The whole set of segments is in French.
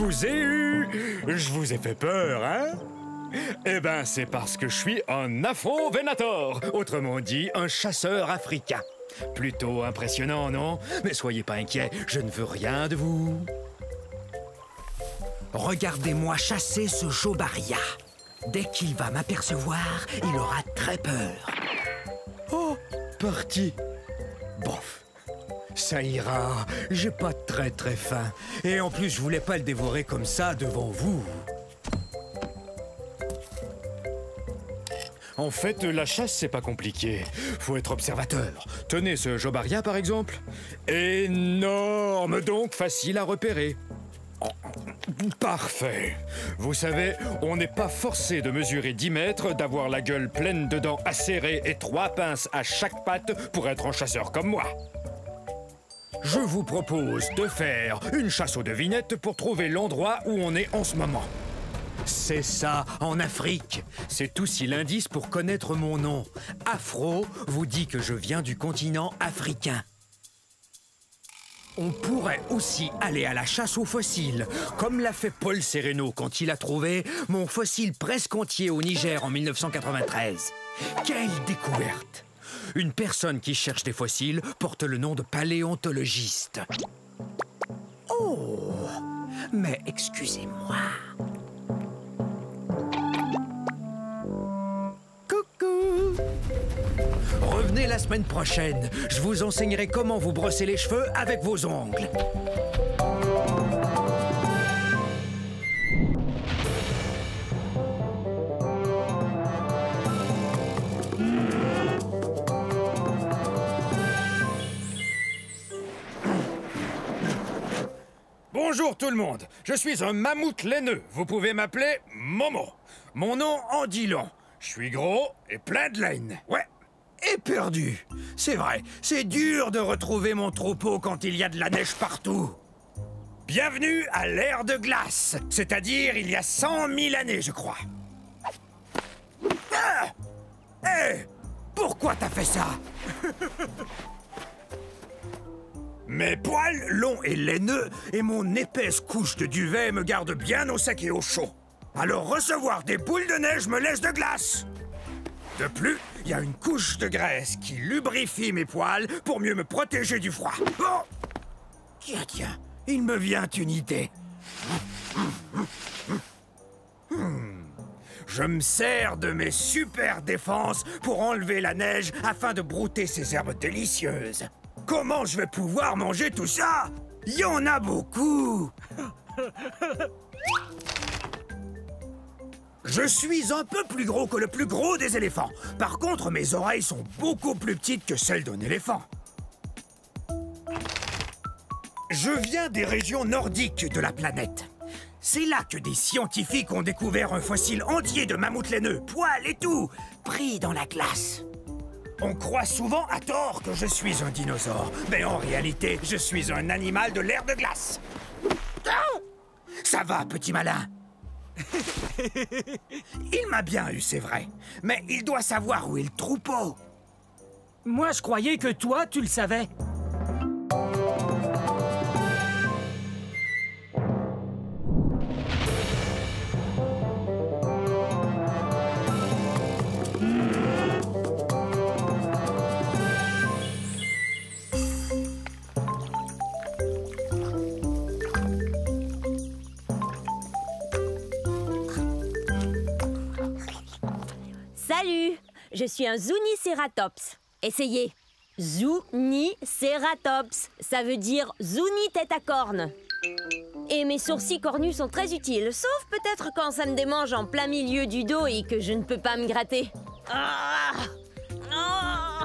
vous ai eu. Je vous ai fait peur, hein? Eh ben, c'est parce que je suis un Afro-Venator, autrement dit, un chasseur africain. Plutôt impressionnant, non? Mais soyez pas inquiets, je ne veux rien de vous. Regardez-moi chasser ce Jobaria. Dès qu'il va m'apercevoir, il aura très peur. Oh, parti. Bof. Ça ira, j'ai pas très faim. Et en plus, je voulais pas le dévorer comme ça devant vous. En fait, la chasse, c'est pas compliqué. Faut être observateur. Tenez ce Jobaria, par exemple. Énorme, donc facile à repérer. Oh, parfait. Vous savez, on n'est pas forcé de mesurer 10 mètres, d'avoir la gueule pleine de dents acérées et 3 pinces à chaque patte pour être un chasseur comme moi. Je vous propose de faire une chasse aux devinettes pour trouver l'endroit où on est en ce moment. C'est ça, en Afrique. C'est aussi l'indice pour connaître mon nom. Afro vous dit que je viens du continent africain. On pourrait aussi aller à la chasse aux fossiles, comme l'a fait Paul Sereno quand il a trouvé mon fossile presque entier au Niger en 1993. Quelle découverte! Une personne qui cherche des fossiles porte le nom de paléontologiste. Oh! Mais excusez-moi. Coucou! Revenez la semaine prochaine. Je vous enseignerai comment vous brosser les cheveux avec vos ongles. Bonjour tout le monde, je suis un mammouth laineux. Vous pouvez m'appeler Momo. Mon nom en dit long. Je suis gros et plein de laine. Ouais. Et perdu. C'est vrai, c'est dur de retrouver mon troupeau quand il y a de la neige partout. Bienvenue à l'ère de glace, c'est-à-dire il y a 100 000 années, je crois. Ah! Hé! Pourquoi t'as fait ça? Mes poils longs et laineux et mon épaisse couche de duvet me gardent bien au sec et au chaud. Alors recevoir des boules de neige me laisse de glace. De plus, il y a une couche de graisse qui lubrifie mes poils pour mieux me protéger du froid. Oh! Tiens, il me vient une idée. Je me sers de mes super défenses pour enlever la neige afin de brouter ces herbes délicieuses. Comment je vais pouvoir manger tout ça? Il y en a beaucoup. Je suis un peu plus gros que le plus gros des éléphants. Par contre, mes oreilles sont beaucoup plus petites que celles d'un éléphant. Je viens des régions nordiques de la planète. C'est là que des scientifiques ont découvert un fossile entier de mammouth laineux, poils et tout, pris dans la glace. On croit souvent à tort que je suis un dinosaure, mais en réalité, je suis un animal de l'ère de glace. Ah! Ça va, petit malin. Il m'a bien eu, c'est vrai, mais il doit savoir où est le troupeau. Moi, je croyais que toi, tu le savais. Salut, je suis un Zuniceratops. Essayez. Zuniceratops, ça veut dire Zuni tête à cornes. Et mes sourcils cornus sont très utiles, sauf peut-être quand ça me démange en plein milieu du dos et que je ne peux pas me gratter. Ah! Ah!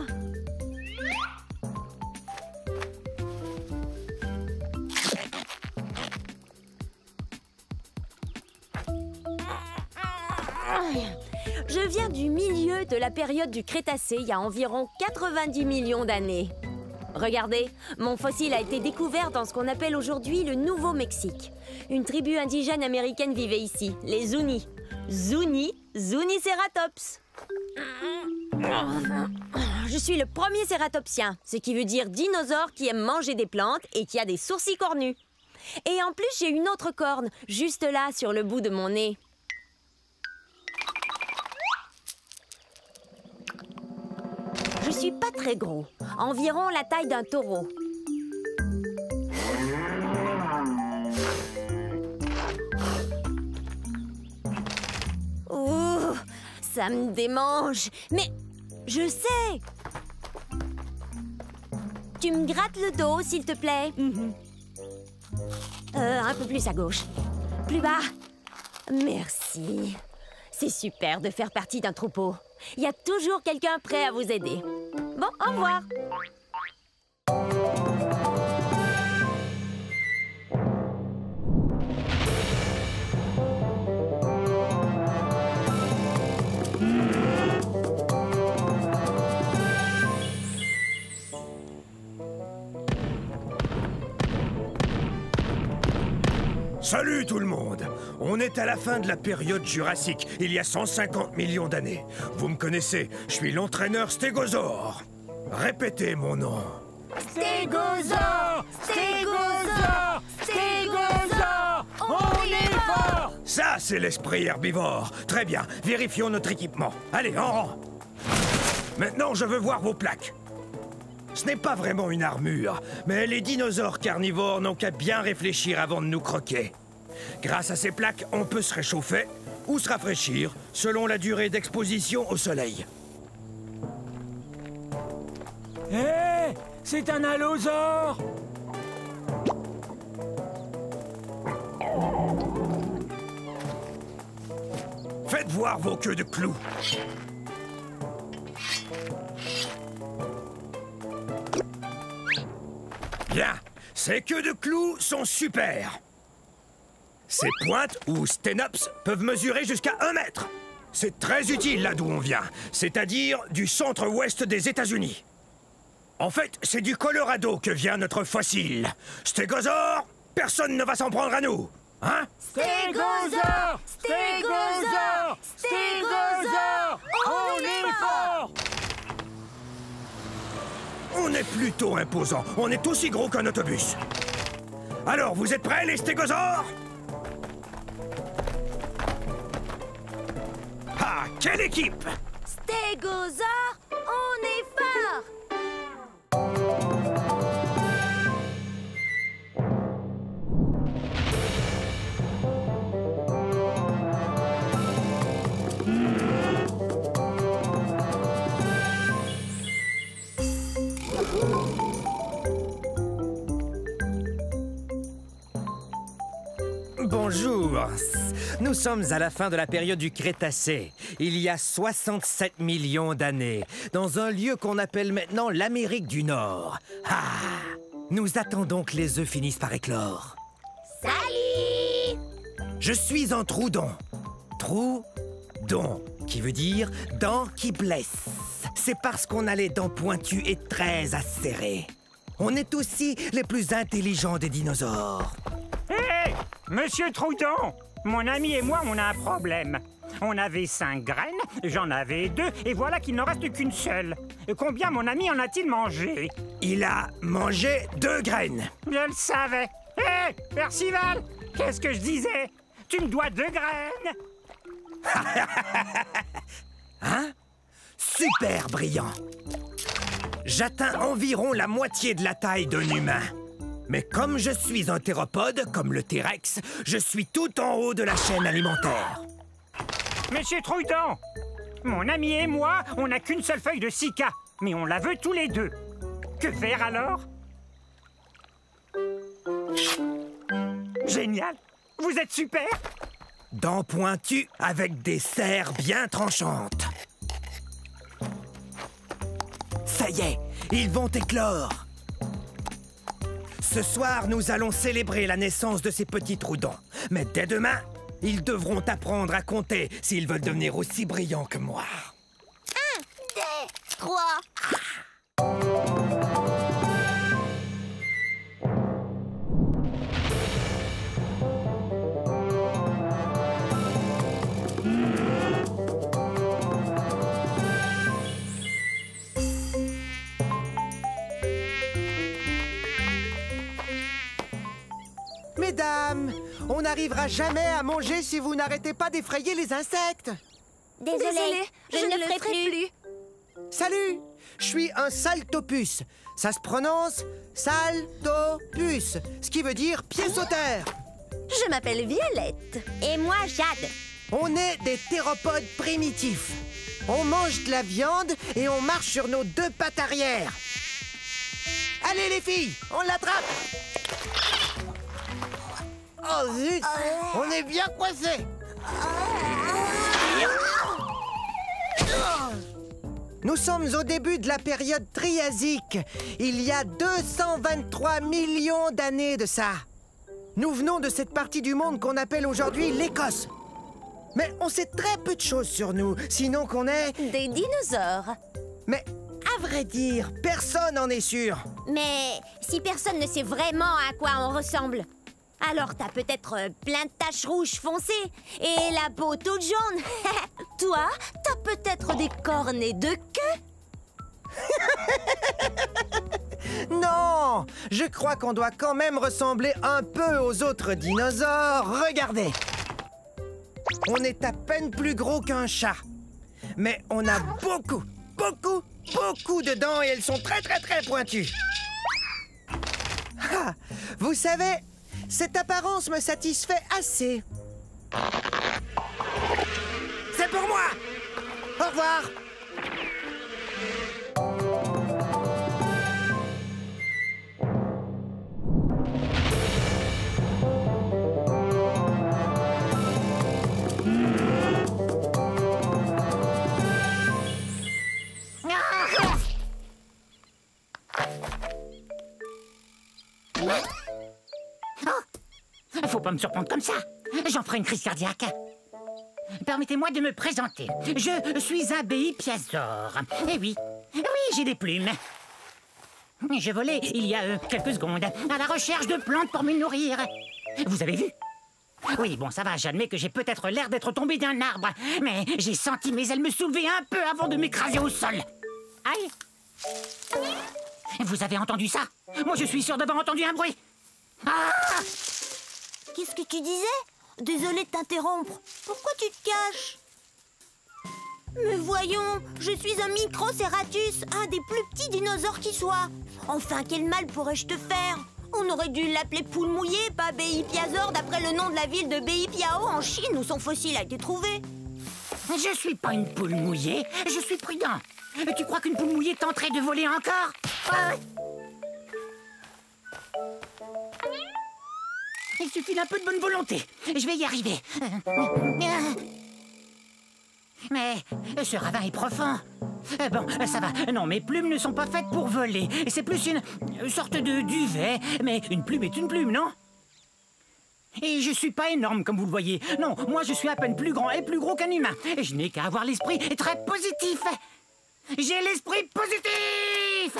Je viens du milieu de la période du Crétacé, il y a environ 90 millions d'années. Regardez, mon fossile a été découvert dans ce qu'on appelle aujourd'hui le Nouveau-Mexique. Une tribu indigène américaine vivait ici, les Zuni. Zuniceratops. Je suis le premier cératopsien, ce qui veut dire dinosaure qui aime manger des plantes et qui a des sourcils cornus. Et en plus, j'ai une autre corne, juste là, sur le bout de mon nez. Je suis pas très gros, environ la taille d'un taureau. Ouh, ça me démange. Mais je sais. Tu me grattes le dos, s'il te plaît. Un peu plus à gauche. Plus bas. Merci. C'est super de faire partie d'un troupeau. Il y a toujours quelqu'un prêt à vous aider. Bon, au revoir. Salut tout le monde! On est à la fin de la période jurassique, il y a 150 millions d'années. Vous me connaissez, je suis l'entraîneur Stégosaure. Répétez mon nom. Stégosaure! Stégosaure! Stégosaure! On est fort! Ça, c'est l'esprit herbivore. Très bien, vérifions notre équipement. Allez, en rang. Maintenant, je veux voir vos plaques. Ce n'est pas vraiment une armure, mais les dinosaures carnivores n'ont qu'à bien réfléchir avant de nous croquer. Grâce à ces plaques, on peut se réchauffer ou se rafraîchir selon la durée d'exposition au soleil. Hé! C'est un allosaure! Faites voir vos queues de clous. Bien, ces queues de clous sont super. Ces pointes, ou sténops, peuvent mesurer jusqu'à 1 mètre. C'est très utile là d'où on vient, c'est-à-dire du centre-ouest des États-Unis. En fait, c'est du Colorado que vient notre fossile. Stégosaure, personne ne va s'en prendre à nous, hein? Stégosaure! Stégosaure! Stégosaure! On est fort! On est plutôt imposant. On est aussi gros qu'un autobus. Alors, vous êtes prêts, les stégosaures? Ah, quelle équipe! Stégosaure, on est fort! Bonjour. Nous sommes à la fin de la période du Crétacé, il y a 67 millions d'années, dans un lieu qu'on appelle maintenant l'Amérique du Nord. Ah! Nous attendons que les œufs finissent par éclore. Salut! Je suis un Troudon. Troudon, qui veut dire dents qui blessent. C'est parce qu'on a les dents pointues et très acérées. On est aussi les plus intelligents des dinosaures. Hé! Monsieur Troudon! Mon ami et moi, on a un problème. On avait 5 graines, j'en avais 2, et voilà qu'il n'en reste qu'une seule. Combien mon ami en a-t-il mangé? Il a mangé 2 graines. Je le savais. Hé! Percival! Qu'est-ce que je disais? Tu me dois 2 graines! Hein? Super brillant! J'atteins environ la moitié de la taille d'un humain. Mais comme je suis un théropode, comme le T-Rex, je suis tout en haut de la chaîne alimentaire. Monsieur Troudon! Mon ami et moi, on n'a qu'une seule feuille de cica, mais on la veut tous les deux. Que faire alors? Génial! Vous êtes super! Dents pointues avec des serres bien tranchantes. Ça y est, ils vont éclore. Ce soir, nous allons célébrer la naissance de ces petits Troudons. Mais dès demain, ils devront apprendre à compter s'ils veulent devenir aussi brillants que moi. 1, 2, 3. On n'arrivera jamais à manger si vous n'arrêtez pas d'effrayer les insectes. Désolée, je ne le ferai plus. Salut, je suis un saltopus. Ça se prononce saltopus, ce qui veut dire pied sauteur. Je m'appelle Violette. Et moi, Jade. On est des théropodes primitifs. On mange de la viande et on marche sur nos 2 pattes arrière. Allez les filles, on l'attrape. Oh zut, on est bien coincés. Nous sommes au début de la période triasique. Il y a 223 millions d'années de ça. Nous venons de cette partie du monde qu'on appelle aujourd'hui l'Écosse. Mais on sait très peu de choses sur nous, sinon qu'on est... Des dinosaures. Mais à vrai dire, personne n'en est sûr. Mais si personne ne sait vraiment à quoi on ressemble, alors t'as peut-être plein de taches rouges foncées et la peau toute jaune. Toi, t'as peut-être des cornes et 2 queues. Non, je crois qu'on doit quand même ressembler un peu aux autres dinosaures. Regardez. On est à peine plus gros qu'un chat. Mais on a beaucoup de dents et elles sont très pointues. Ah, vous savez, cette apparence me satisfait assez. C'est pour moi. Au revoir. Faut pas me surprendre comme ça. J'en ferai une crise cardiaque. Permettez-moi de me présenter. Je suis un béipiasaure. Eh oui, j'ai des plumes. J'ai volé il y a quelques secondes à la recherche de plantes pour me nourrir. Vous avez vu? Oui, bon, ça va, j'admets que j'ai peut-être l'air d'être tombé d'un arbre, mais j'ai senti mes ailes me soulever un peu avant de m'écraser au sol. Aïe! Vous avez entendu ça? Moi, je suis sûr d'avoir entendu un bruit. Ah! Qu'est-ce que tu disais? Désolée de t'interrompre. Pourquoi tu te caches? Mais voyons, je suis un Microceratus, un des plus petits dinosaures qui soit. Enfin, quel mal pourrais-je te faire? On aurait dû l'appeler poule mouillée, pas béipiasaure, d'après le nom de la ville de Beipiao en Chine où son fossile a été trouvé. Je suis pas une poule mouillée, je suis prudent. Tu crois qu'une poule mouillée tenterait de voler encore? Il suffit d'un peu de bonne volonté. Je vais y arriver. Mais ce ravin est profond. Bon, ça va. Non, mes plumes ne sont pas faites pour voler. C'est plus une sorte de duvet. Mais une plume est une plume, non? Et je suis pas énorme, comme vous le voyez. Non, moi je suis à peine plus grand et plus gros qu'un humain. Et je n'ai qu'à avoir l'esprit très positif. J'ai l'esprit positif!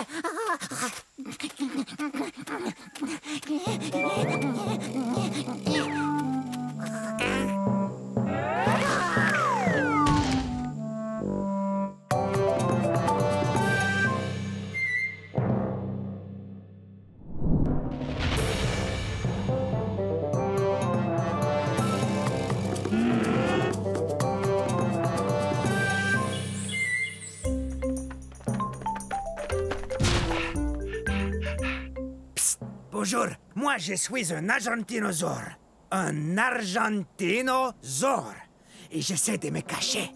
Bonjour, moi je suis un argentinosaure. Un argentinosaure. Et j'essaie de me cacher.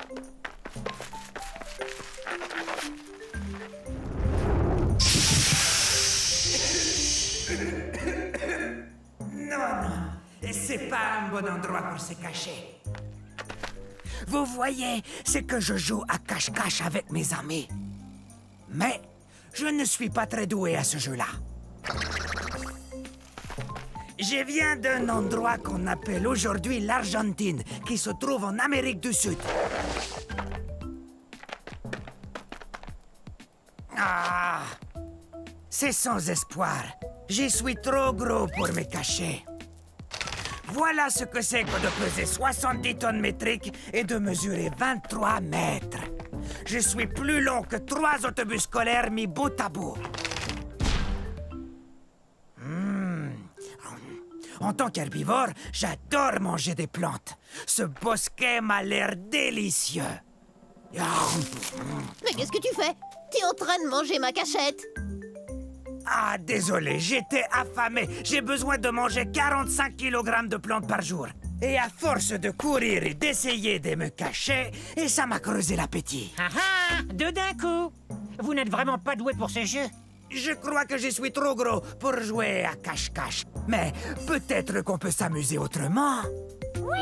Non, c'est pas un bon endroit pour se cacher. Vous voyez, c'est que je joue à cache-cache avec mes amis. Mais je ne suis pas très doué à ce jeu-là. Je viens d'un endroit qu'on appelle aujourd'hui l'Argentine, qui se trouve en Amérique du Sud. Ah! C'est sans espoir. Je suis trop gros pour me cacher. Voilà ce que c'est que de peser 70 tonnes métriques et de mesurer 23 mètres. Je suis plus long que 3 autobus scolaires mis bout à bout. En tant qu'herbivore, j'adore manger des plantes. Ce bosquet m'a l'air délicieux. Mais qu'est-ce que tu fais? T'es en train de manger ma cachette. Ah, désolé, j'étais affamé. J'ai besoin de manger 45 kg de plantes par jour. Et à force de courir et d'essayer de me cacher, et ça m'a creusé l'appétit. Ah ah, deux d'un coup. Vous n'êtes vraiment pas doué pour ce jeu. Je crois que je suis trop gros pour jouer à cache-cache. Mais peut-être qu'on peut s'amuser autrement. Oui!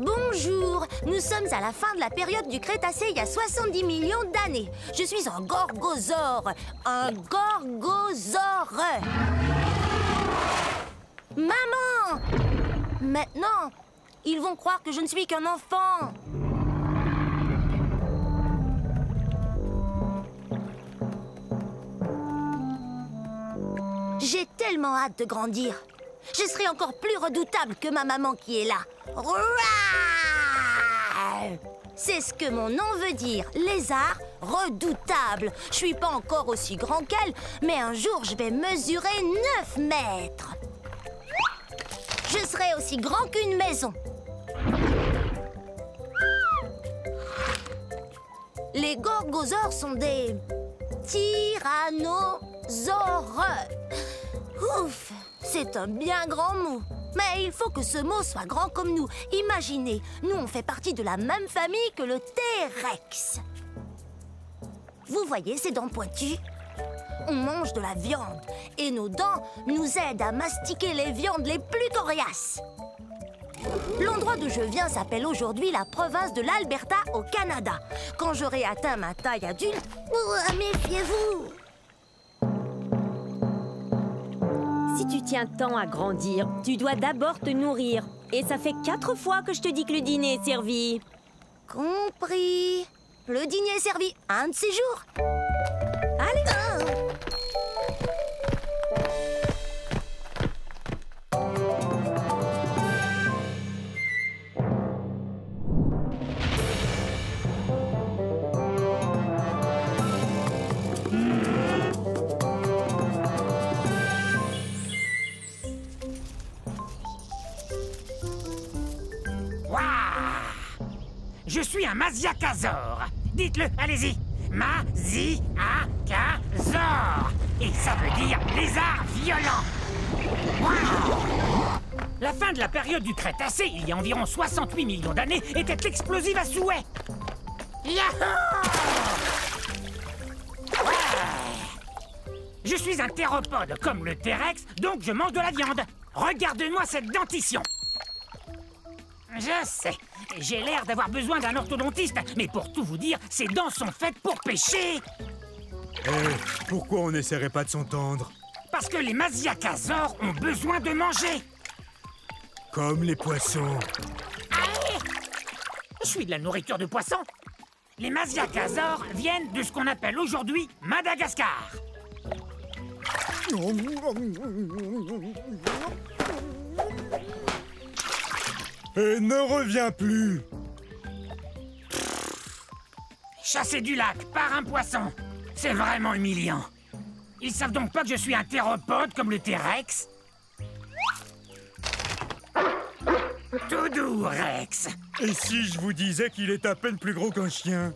Bonjour, nous sommes à la fin de la période du Crétacé il y a 70 millions d'années. Je suis un gorgosaure. Un gorgosaure. Maman! Maintenant, ils vont croire que je ne suis qu'un enfant. J'ai tellement hâte de grandir. Je serai encore plus redoutable que ma maman qui est là. C'est ce que mon nom veut dire, lézard redoutable. Je suis pas encore aussi grand qu'elle, mais un jour je vais mesurer 9 mètres. Je serai aussi grand qu'une maison. Les gorgosaures sont des tyrannosaures. Ouf, c'est un bien grand mot. Mais il faut que ce mot soit grand comme nous. Imaginez, nous on fait partie de la même famille que le T-Rex. Vous voyez ces dents pointues? On mange de la viande et nos dents nous aident à mastiquer les viandes les plus coriaces. L'endroit d'où je viens s'appelle aujourd'hui la province de l'Alberta au Canada. Quand j'aurai atteint ma taille adulte, méfiez-vous! Si tu tiens tant à grandir, tu dois d'abord te nourrir. Et ça fait 4 fois que je te dis que le dîner est servi. Compris. Le dîner est servi un de ces jours. Allez. Je suis un Masiakasaure. Dites-le, allez-y. Masiakasaure. Et ça veut dire lézard violent. Wow. La fin de la période du Crétacé, il y a environ 68 millions d'années, était explosive à souhait. Yahoo! Ouais. Je suis un théropode comme le T-Rex, donc je mange de la viande. Regarde-moi cette dentition. Je sais, j'ai l'air d'avoir besoin d'un orthodontiste, mais pour tout vous dire, ces dents sont faites pour pêcher. Pourquoi on n'essaierait pas de s'entendre? Parce que les Masiakasaures ont besoin de manger. Comme les poissons. Allez! Je suis de la nourriture de poisson. Les Masiakasaures viennent de ce qu'on appelle aujourd'hui Madagascar. Et ne reviens plus. Chassé du lac par un poisson, c'est vraiment humiliant. Ils savent donc pas que je suis un théropode comme le T-Rex? Tout doux, Rex. Et si je vous disais qu'il est à peine plus gros qu'un chien?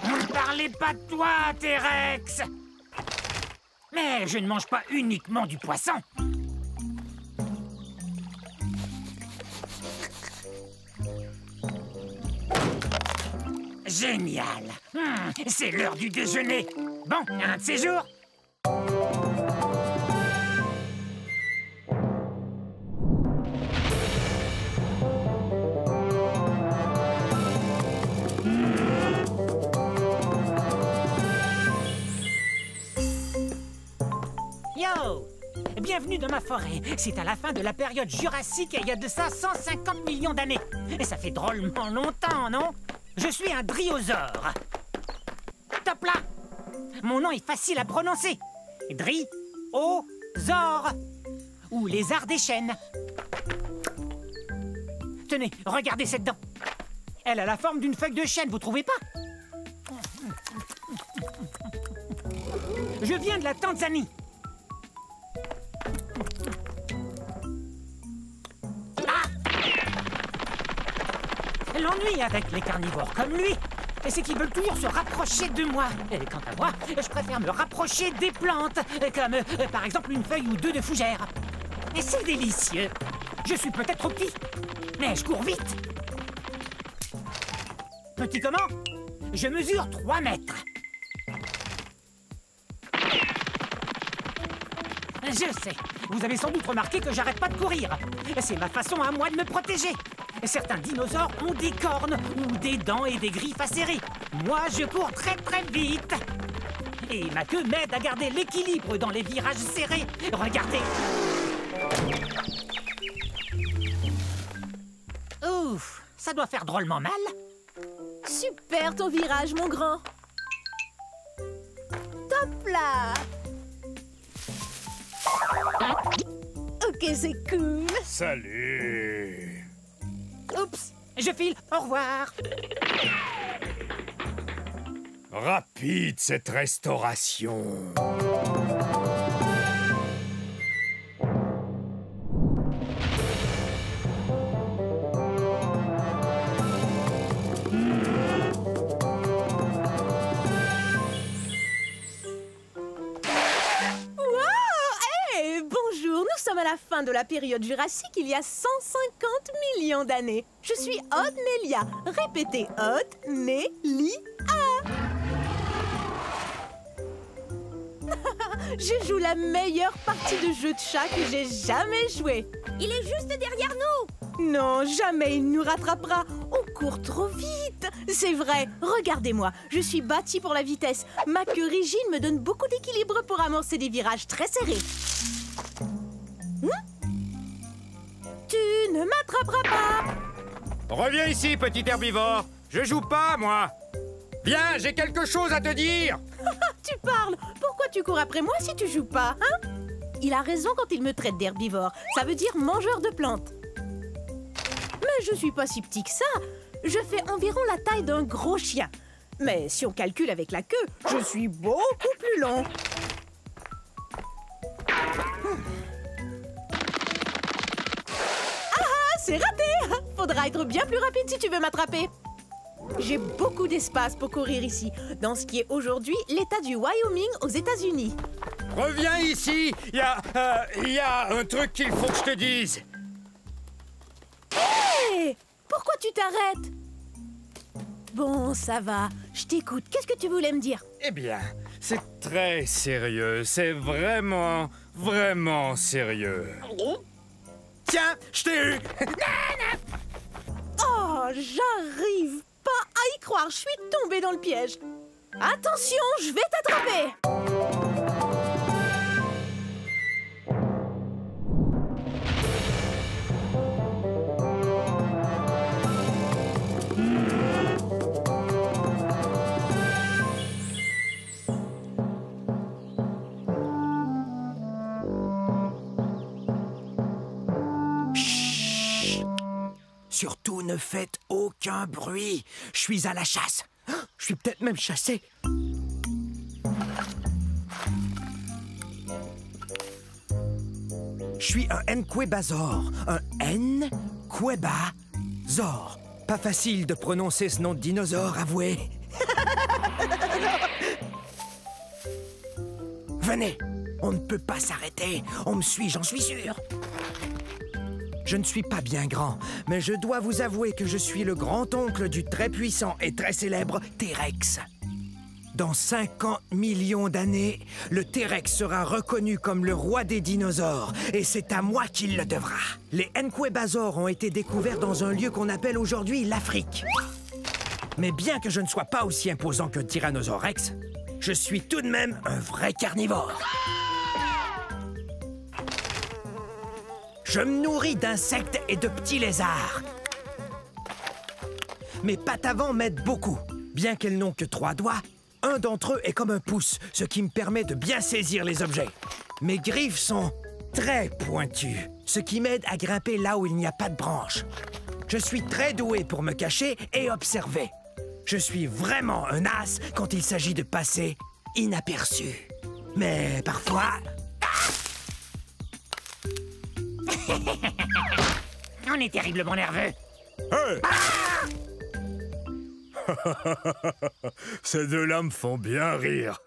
On ne parlait pas de toi, T-Rex. Mais je ne mange pas uniquement du poisson. Génial. C'est l'heure du déjeuner. Bon, un de ces jours. Yo! bienvenue dans ma forêt. C'est à la fin de la période jurassique et il y a de ça 150 millions d'années. Et ça fait drôlement longtemps, non? Je suis un dryosaure. Top là! Mon nom est facile à prononcer. Dryosaure. Ou lézard des chênes. Tenez, regardez cette dent. Elle a la forme d'une feuille de chêne, vous trouvez pas? Je viens de la Tanzanie. Ah! L'ennui avec les carnivores comme lui, c'est qu'ils veulent toujours se rapprocher de moi. Et quant à moi, je préfère me rapprocher des plantes, comme par exemple une feuille ou deux de fougère. Et c'est délicieux. Je suis peut-être trop petit, mais je cours vite. Petit comment? Je mesure 3 mètres. Je sais, vous avez sans doute remarqué que j'arrête pas de courir. C'est ma façon à moi de me protéger. Certains dinosaures ont des cornes ou des dents et des griffes acérées. Moi, je cours très très vite. Et ma queue m'aide à garder l'équilibre dans les virages serrés. Regardez. Ouf, ça doit faire drôlement mal. Super ton virage, mon grand. Top là. Ok, c'est cool. Salut. Oups. Je file, au revoir. Rapide cette restauration. À la fin de la période jurassique, il y a 150 millions d'années. Je suis Odnelia. Répétez Odnelia. Je joue la meilleure partie de jeu de chat que j'ai jamais joué. Il est juste derrière nous. Non, jamais il nous rattrapera. On court trop vite. C'est vrai, regardez-moi. Je suis bâtie pour la vitesse. Ma queue rigide me donne beaucoup d'équilibre pour amorcer des virages très serrés. Tu ne m'attraperas pas. Reviens ici, petit herbivore. Je joue pas, moi. Viens, j'ai quelque chose à te dire. Tu parles. Pourquoi tu cours après moi si tu joues pas, hein? Il a raison quand il me traite d'herbivore. Ça veut dire mangeur de plantes. Mais je suis pas si petit que ça. Je fais environ la taille d'un gros chien. Mais si on calcule avec la queue, je suis beaucoup plus long. C'est raté! Faudra être bien plus rapide si tu veux m'attraper. J'ai beaucoup d'espace pour courir ici, dans ce qui est aujourd'hui l'État du Wyoming aux États-Unis. Reviens ici. Il y a un truc qu'il faut que je te dise. Hé! Pourquoi tu t'arrêtes? Bon, ça va. Je t'écoute. Qu'est-ce que tu voulais me dire? Eh bien, c'est très sérieux. C'est vraiment, vraiment sérieux. Tiens, je t'ai eu. Oh, j'arrive pas à y croire. Je suis tombée dans le piège. Attention, je vais t'attraper. Surtout ne faites aucun bruit. Je suis à la chasse. Je suis peut-être même chassé. Je suis un Nquebazor. Un Nquebazor. Pas facile de prononcer ce nom de dinosaure, avouez. Venez, on ne peut pas s'arrêter. On me suit, j'en suis sûr. Je ne suis pas bien grand, mais je dois vous avouer que je suis le grand-oncle du très puissant et très célèbre T-Rex. Dans 50 millions d'années, le T-Rex sera reconnu comme le roi des dinosaures, et c'est à moi qu'il le devra. Les Nquebazors ont été découverts dans un lieu qu'on appelle aujourd'hui l'Afrique. Mais bien que je ne sois pas aussi imposant qu'un Tyrannosaure Rex, je suis tout de même un vrai carnivore. Je me nourris d'insectes et de petits lézards. Mes pattes avant m'aident beaucoup. Bien qu'elles n'ont que 3 doigts, un d'entre eux est comme un pouce, ce qui me permet de bien saisir les objets. Mes griffes sont très pointues, ce qui m'aide à grimper là où il n'y a pas de branches. Je suis très doué pour me cacher et observer. Je suis vraiment un as quand il s'agit de passer inaperçu. Mais parfois... On est terriblement nerveux. Hey! Ces deux-là me font bien rire.